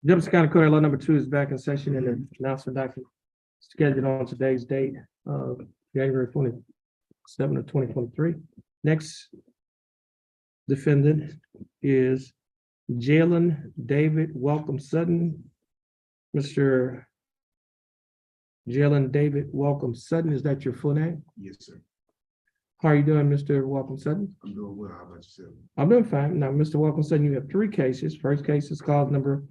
Jefferson County Court Law number 2 is back in session and the announcement document scheduled on today's date of January 27 of 2023. Next defendant is Jalen David Welcome Sutton. Mr. Jalen David Welcome Sutton, is that your full name? Yes, sir. How are you doing, Mr. Welcome Sutton? I'm doing well. How about yourself? I'm doing fine. Now, Mr. Welcome Sutton, you have 3 cases. First case is cause number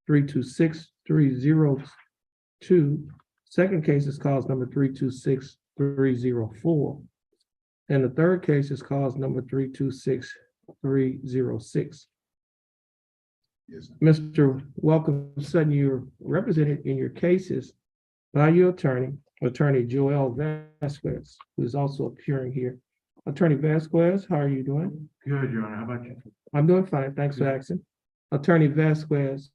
326302. Second case is cause number 326304. And the third case is cause number 326306. Yes, sir. Mr. Welcome Sutton, you're represented in your cases by your attorney, Attorney Joel Vasquez, who is also appearing here. Attorney Vasquez, how are you doing? Good, Your Honor. How about you? I'm doing fine. Thanks for asking. Attorney Vasquez,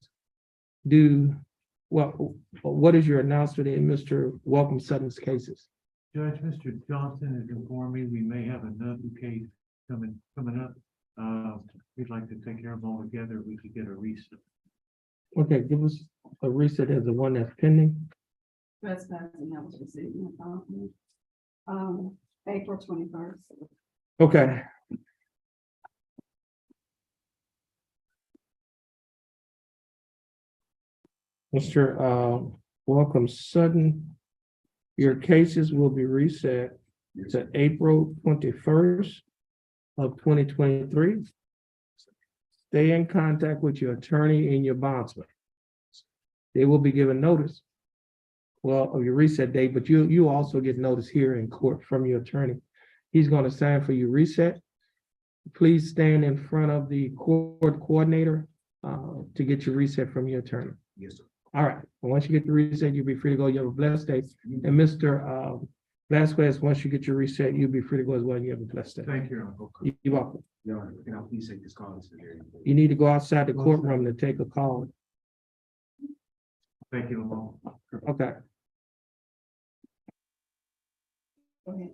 what is your announcement in Mr. Welcome Sutton's cases? Judge, Mr. Johnson has informed me we may have another case coming up. We'd like to take care of them all together. We could get a reset. Okay, give us a reset as the one that's pending. Trespassing, that was received in the file. April 21st. Okay. Mr. Welcome Sutton, your cases will be reset Yes, to April 21st of 2023. Stay in contact with your attorney and your bondsman. They will be given notice, well, of your reset date, but you also get notice here in court from your attorney. He's going to sign for your reset. Please stand in front of the court coordinator to get your reset from your attorney. yes, sir. All right, and once you get the reset, you'll be free to go. You have a blessed day. And Mr. Vasquez, once you get your reset, you'll be free to go as well. You have a blessed day. Thank you, Your Honor. You're welcome. Your Honor, can I please take this call? Mr. Terrence? You need to go outside the courtroom to take a call. Thank you, Lamar. Okay. Go ahead.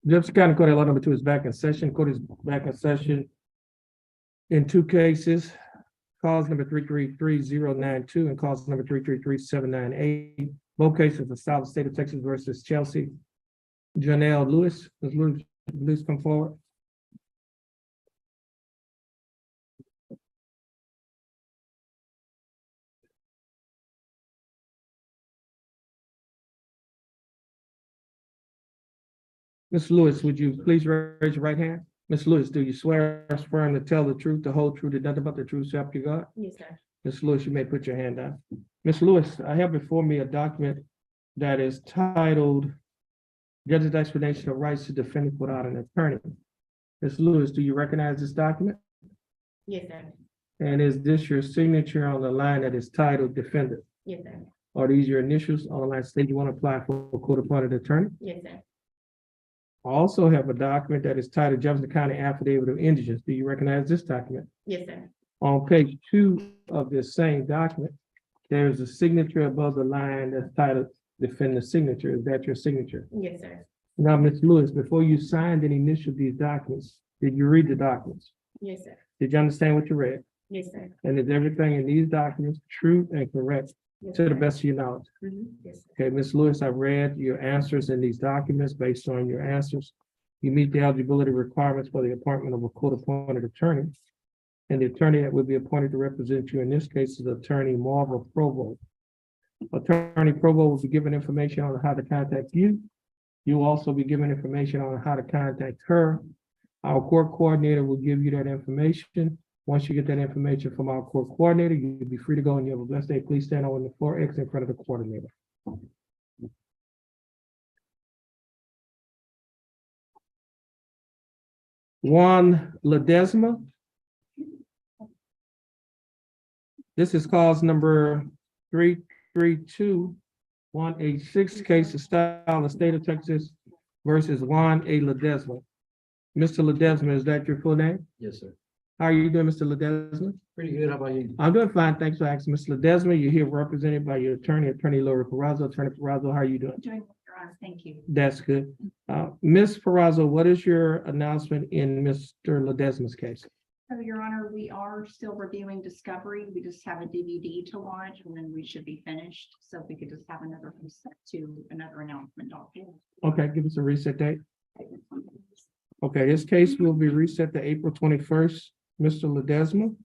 Jefferson County Court, Law number 2 is back in session. Court is back in session in 2 cases. Cause number 333092 and cause number 333798. Both cases are South State of Texas versus Chelsea. Janelle Lewis, Ms. Lewis, please come forward. Ms. Lewis, would you please raise your right hand? Ms. Lewis, do you swear or affirm to tell the truth, the whole truth, and nothing but the truth, so help you God? Yes, sir. Ms. Lewis, you may put your hand down. Ms. Lewis, I have before me a document that is titled Judge's Explanation of Rights to Defendant Without an Attorney. Ms. Lewis, do you recognize this document? Yes, sir. And is this your signature on the line that is titled Defendant? Yes, sir. Are these your initials on the line state you want to apply for a court-appointed attorney? Yes, sir. I also have a document that is titled Jefferson County Affidavit of Indigence. Do you recognize this document? Yes, sir. On page 2 of this same document, there's a signature above the line that's titled Defendant Signature. Is that your signature? Yes, sir. Now, Ms. Lewis, before you signed and initialed these documents, did you read the documents? Yes, sir. Did you understand what you read? Yes, sir. And is everything in these documents true and correct Yes, to the sir. best of your knowledge? Yes, sir. Okay, Ms. Lewis, I've read your answers in these documents. Based on your answers, you meet the eligibility requirements for the appointment of a court-appointed attorney. And the attorney that will be appointed to represent you in this case is Attorney Marva Provo. Attorney Provo will be given information on how to contact you. You will also be given information on how to contact her. Our court coordinator will give you that information. Once you get that information from our court coordinator, you'll be free to go and you have a blessed day. Please stand on the floor X in front of the coordinator. Juan Ledesma. This is cause number 332186, case of style of state of Texas versus Juan A. Ledesma. Mr. Ledesma, is that your full name? Yes, sir. How are you doing, Mr. Ledesma? Pretty good. How about you? I'm doing fine. Thanks for asking. Mr. Ledesma, you're here represented by your attorney, Attorney Laura Perazo. Attorney Perazo, how are you doing? Doing well, Your Honor. Thank you. That's good. Ms. Perazo, what is your announcement in Mr. Ledesma's case? So, Your Honor, we are still reviewing discovery. We just have a DVD to launch and then we should be finished. So if we could just have another reset to another announcement document. Okay, give us a reset date. Okay, this case will be reset to April 21st. Mr. Ledesma,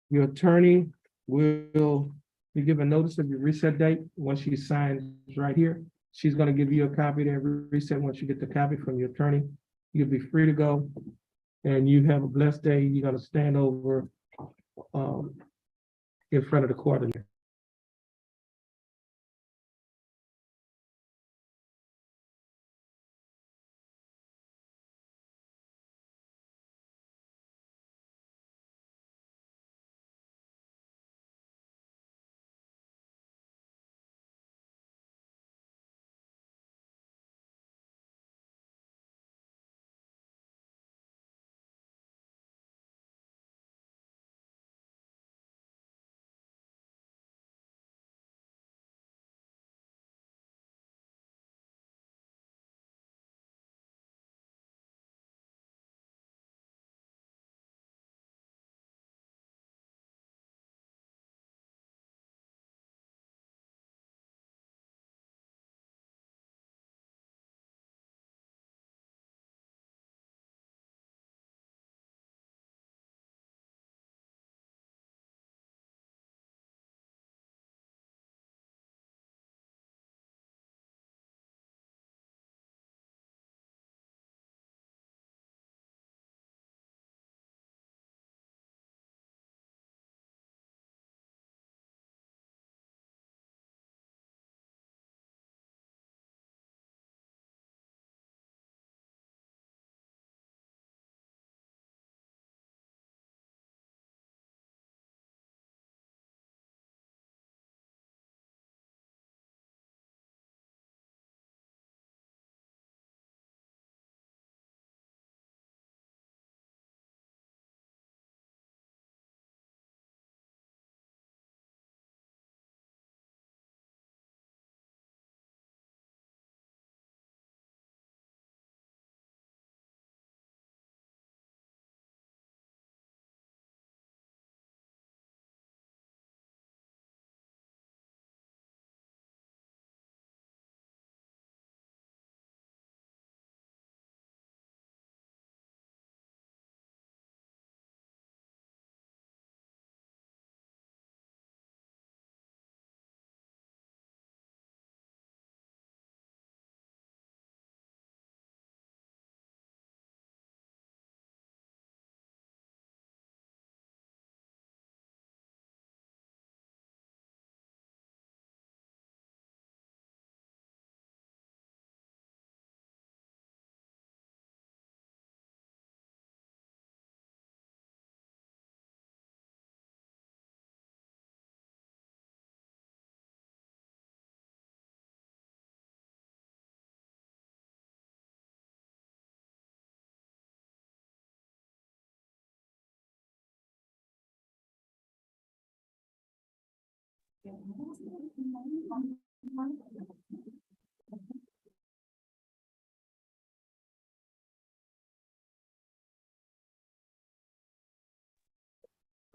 your attorney will be given notice of your reset date once she signs right here. She's going to give you a copy of that reset. Once you get the copy from your attorney, you'll be free to go. And you have a blessed day. You're going to stand over in front of the coordinator.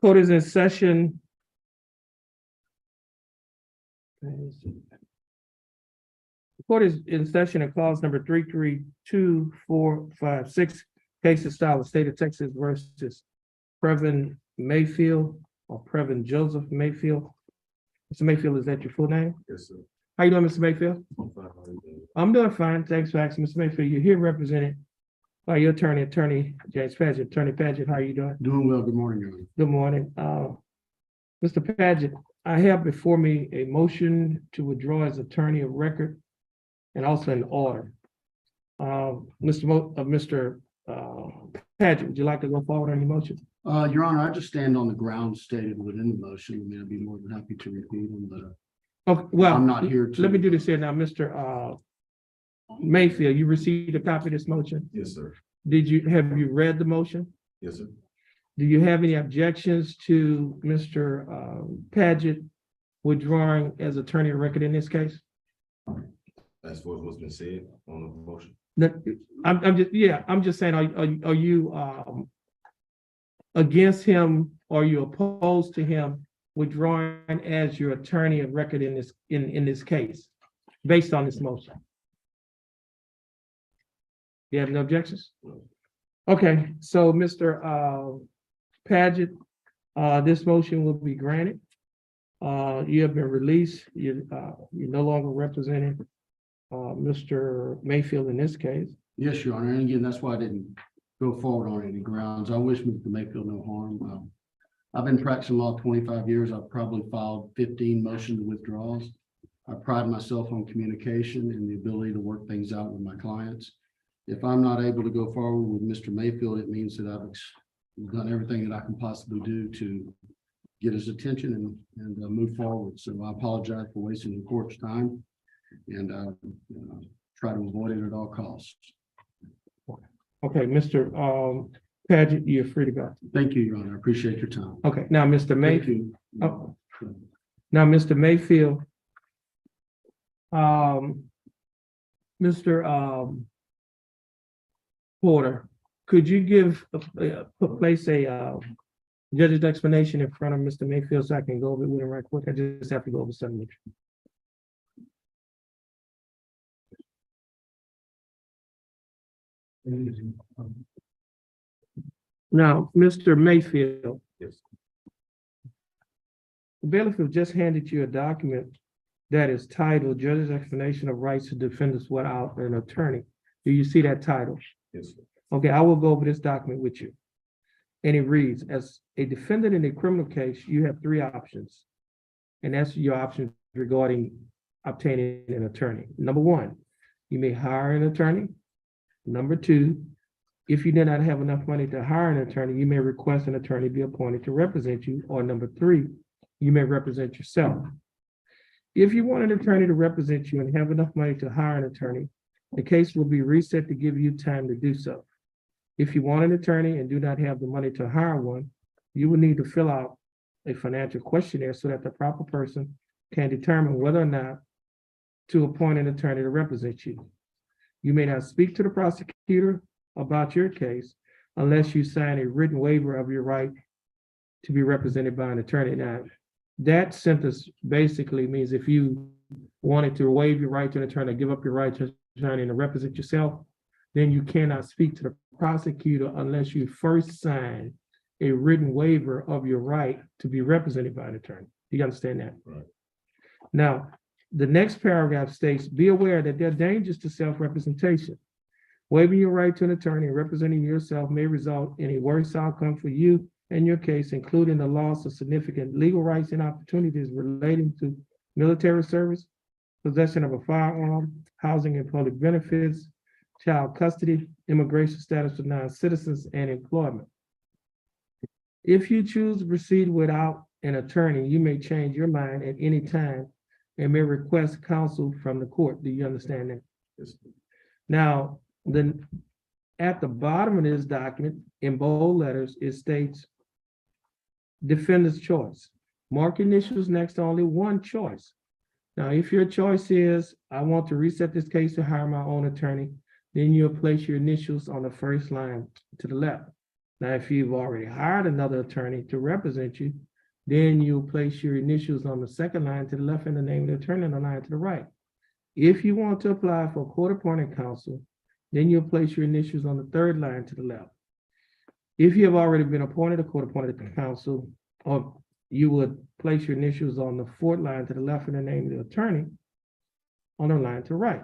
Court is in session. Court is in session and clause number 332456, cases style of state of Texas versus Previn Mayfield or Previn Joseph Mayfield. Mr. Mayfield, is that your full name? Yes, sir. How you doing, Mr. Mayfield? I'm fine, how you doing? I'm doing fine. Thanks for asking, Mr. Mayfield. You're here represented by your attorney James Paget. Attorney Paget, how are you doing? Doing well. Good morning, Your Honor. Good morning. Mr. Paget, I have before me a motion to withdraw as attorney of record and also an order. Mr. Paget, would you like to go forward on your motion? Your Honor, I just stand on the grounds stated within the motion. I mean, I'd be more than happy to repeat them, but Okay, well, I'm not here to. let me do this here now, Mr. Mayfield, you received a copy of this motion? Yes, sir. Have you read the motion? Yes, sir. Do you have any objections to Mr. Paget withdrawing as attorney of record in this case? As for what's been said on the motion. I'm just saying, are you against him, or are you opposed to him withdrawing as your attorney of record in this case, based on this motion? You have no objections? Okay, so Mr. Paget, this motion will be granted. You have been released. You're no longer representing Mr. Mayfield in this case. Yes, Your Honor. And again, that's why I didn't go forward on any grounds. I wish Mr. Mayfield no harm. I've been practicing law 25 years. I've probably filed 15 motion to withdrawals. I pride myself on communication and the ability to work things out with my clients. If I'm not able to go forward with Mr. Mayfield, it means that I've done everything that I can possibly do to get his attention and move forward. So I apologize for wasting the court's time and try to avoid it at all costs. Okay, Mr. Paget, you're free to go. Thank you, Your Honor. I appreciate your time. Okay, now, Mr. Thank Mayfield. you. Oh. Now, Mr. Mayfield, Mr. Porter, could you place a judge's explanation in front of Mr. Mayfield so I can go over it with him right quick? I just have to go over something. Now, Mr. Mayfield, Yes. the bailiff have just handed you a document that is titled Judge's Explanation of Rights to Defendants Without an Attorney. Do you see that title? Yes, sir. Okay, I will go over this document with you. And it reads, as a defendant in a criminal case, you have three options. And that's your options regarding obtaining an attorney. Number one, you may hire an attorney. Number two, if you do not have enough money to hire an attorney, you may request an attorney be appointed to represent you. Or number three, you may represent yourself. If you want an attorney to represent you and have enough money to hire an attorney, the case will be reset to give you time to do so. If you want an attorney and do not have the money to hire one, you will need to fill out a financial questionnaire so that the proper person can determine whether or not to appoint an attorney to represent you. You may not speak to the prosecutor about your case unless you sign a written waiver of your right to be represented by an attorney. Now, that sentence basically means if you wanted to waive your right to an attorney, give up your right to an attorney and to represent yourself, then you cannot speak to the prosecutor unless you first sign a written waiver of your right to be represented by an attorney. Do you understand that? Right. Now, the next paragraph states, be aware that there are dangers to self-representation. Waiving your right to an attorney and representing yourself may result in a worse outcome for you and your case, including the loss of significant legal rights and opportunities relating to military service, possession of a firearm, housing and public benefits, child custody, immigration status for non-citizens, and employment. If you choose to proceed without an attorney, you may change your mind at any time and may request counsel from the court. Do you understand that? Yes. Now, then at the bottom of this document, in bold letters, it states defendant's choice. Mark initials next to only one choice. Now, if your choice is, I want to reset this case to hire my own attorney, then you'll place your initials on the first line to the left. Now, if you've already hired another attorney to represent you, then you'll place your initials on the second line to the left and the name of the attorney on the line to the right. If you want to apply for court-appointed counsel, then you'll place your initials on the third line to the left. If you have already been appointed a court-appointed counsel, or you would place your initials on the fourth line to the left and the name of the attorney on the line to the right.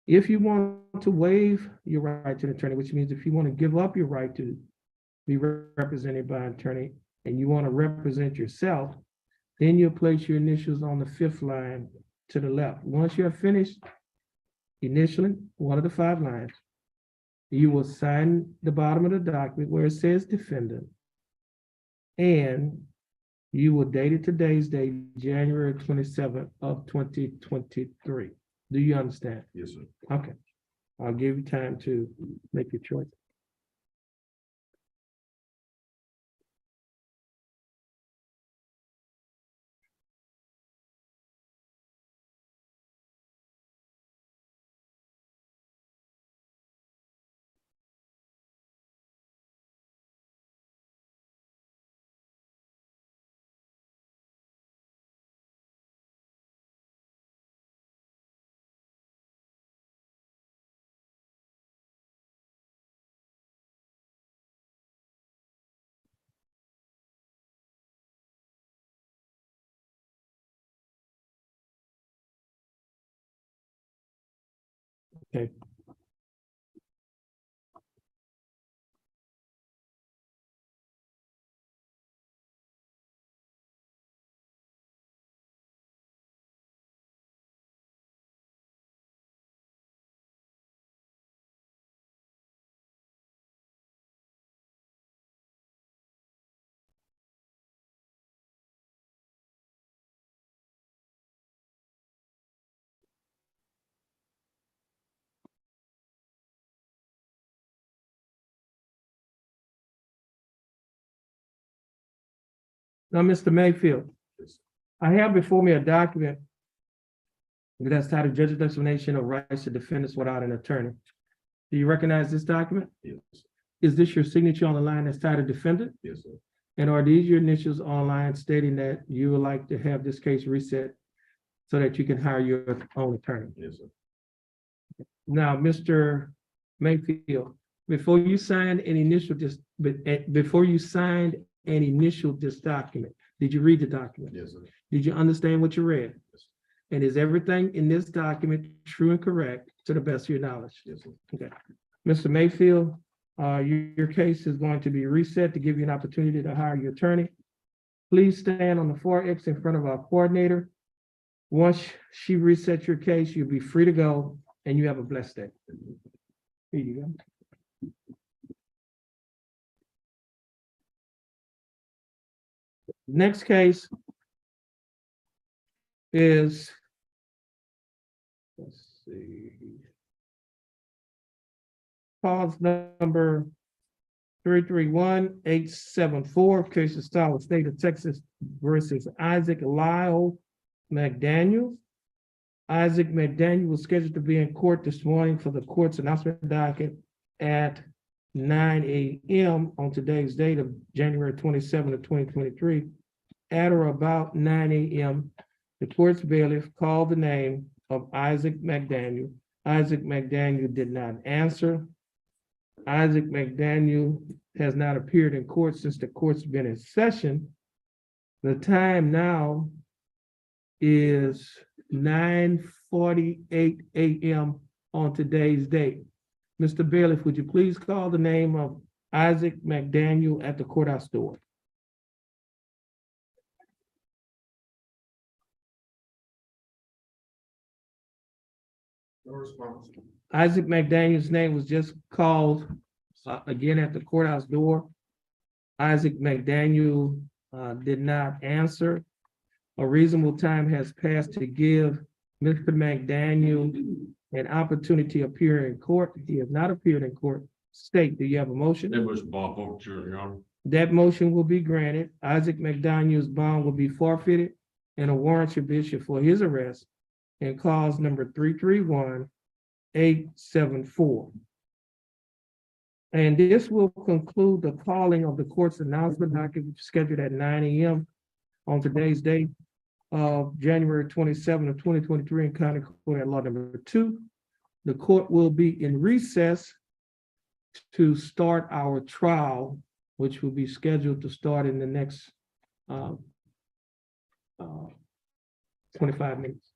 If you want to waive your right to an attorney, which means if you want to give up your right to be represented by an attorney and you want to represent yourself, then you'll place your initials on the fifth line to the left. Once you have finished initialing one of the 5 lines, you will sign the bottom of the document where it says defendant, and you will date it today's date, January 27th of 2023. Do you understand? Yes, sir. Okay. I'll give you time to make your choice. Okay. Now, Mr. Mayfield, Yes. I have before me a document that's titled Judge's Explanation of Rights to Defendants Without an Attorney. Do you recognize this document? Yes. Is this your signature on the line that's titled Defendant? Yes, sir. And are these your initials online stating that you would like to have this case reset so that you can hire your own attorney? Yes, sir. Now, Mr. Mayfield, before you signed an initial this document, did you read the document? Yes, sir. Did you understand what you read? Yes. And is everything in this document true and correct to the best of your knowledge? Yes, sir. Okay. Mr. Mayfield, your case is going to be reset to give you an opportunity to hire your attorney. Please stand on the far X in front of our coordinator. Once she resets your case, you'll be free to go and you have a blessed day. Here you go. Next case is, let's see, cause number 331874, case of style of state of Texas versus Isaac Lyle McDaniel. Isaac McDaniel was scheduled to be in court this morning for the court's announcement docket at 9 a.m. on today's date of January 27th of 2023. At or about 9 a.m., the court's bailiff called the name of Isaac McDaniel. Isaac McDaniel did not answer. Isaac McDaniel has not appeared in court since the court's been in session. The time now is 9:48 a.m. on today's date. Mr. Bailiff, would you please call the name of Isaac McDaniel at the courthouse door? No response. Isaac McDaniel's name was just called again at the courthouse door. Isaac McDaniel did not answer. A reasonable time has passed to give Mr. McDaniel an opportunity to appear in court. He has not appeared in court. State, do you have a motion? It was Bob Overture, Your Honor. That motion will be granted. Isaac McDaniel's bond will be forfeited and a warrant should be issued for his arrest in clause number 331874. And this will conclude the calling of the court's announcement docket scheduled at 9 a.m. on today's date of January 27 of 2023 in County Court at Law number 2. The court will be in recess to start our trial, which will be scheduled to start in the next 25 minutes.